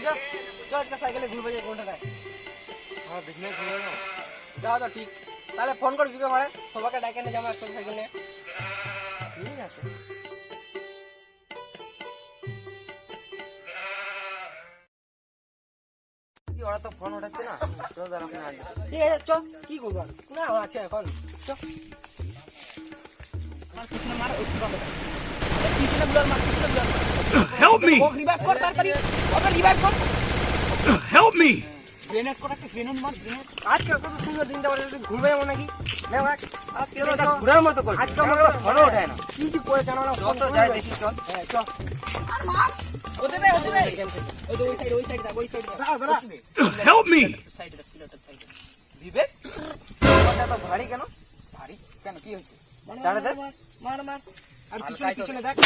চল আজকে সাইকেলে ঘুরবে যাই কোনটা গায়ে। হ্যাঁ বিজনেস ঘুরে না। যাও তো ঠিক, তাহলে ফোন করবি বিকে ঘরে সবাইকে ডাকে নিয়ে যাবো একসাথে সাইকেল নিয়ে। ঠিক আছে। কি ওরা তো ফোন উঠাচ্ছে না, চল দাঁড়া ফোন আসবে। ঠিক আছে চ, কি করবো আর না আছে এখন চ। মার পিছনে মার, ওই ফুটা কথা পিছনে ব্লার মার, পিছনে ব্লার মার। Help me! ও রিভাইভ কর তাড়াতাড়ি, ওকে রিভাইভ কর। Help me! গ্রেনেড কর, একটা গ্রেনেড মার, গ্রেনেড। আজকে কত সুন্দর দিনটা বলে ঘুরবে এমন নাকি না ভাই? আজকে তো ঘুরার মতো করছে, আজকে আমরা আমরা ফোন ওঠায় না। কি কি করে জানো না, যত যাই দেখি চল। হ্যাঁ চল। ওতে বে ওই তো ওই সাইড দা, ওই সাইড দা দাঁড়া। Help me! সাইডে দা, পিলটার সাইডে। বিবেক ফোনটা তো ভারী কেন? ভারী কেন, কি হয়েছে? চাড়ে দে। মার মার। আর পিছনে পিছনে দেখ।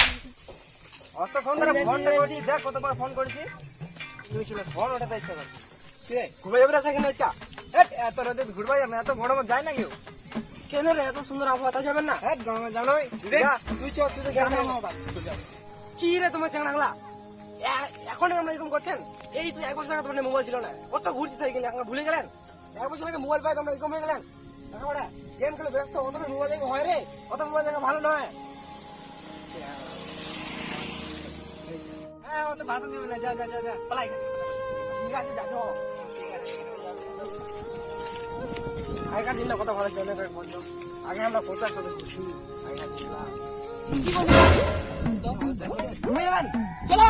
অত ফোন ধরে ফোনটা করেছি, দেখ কতবার ফোন করেছি, তুই ছিল ফোন ওঠাতে ইচ্ছা করছে। কে ঘুরে যাবে না সেখানে আজকে? এত রাতে ঘুরবা যাবে, এত গরমে যায় না কেউ। কেন রে, এত সুন্দর আবহাওয়া যাবেন না? হ্যাঁ গরমে জানোই। তুই চ, তুই তো গ্রামে কি রে তোমার চাংড়াগলা, এখন আমরা এরকম করছেন? এই তো 1 বছর আগে তোমার মোবাইল ছিল না, কত ঘুরতে সাইকেল এখন ভুলে গেলেন? 1 বছর আগে মোবাইল পাই তোমরা এরকম হয়ে গেলেন? ওরা গেম খেলে ব্যস্ত, অত মোবাইল দেখে হয় রে, অত মোবাইল দেখা ভালো নয়। হ্যাঁ অত ভাষণ দিবে না, যা যা যা যা পালাই। ঠিক আছে যা যাও। আগেকার দিনটা কত ভালো ছিল, অনেক বলতো আগে আমরা কত একসাথে ঘুরছি। আগেকার দিনটা কি বলবো? চলো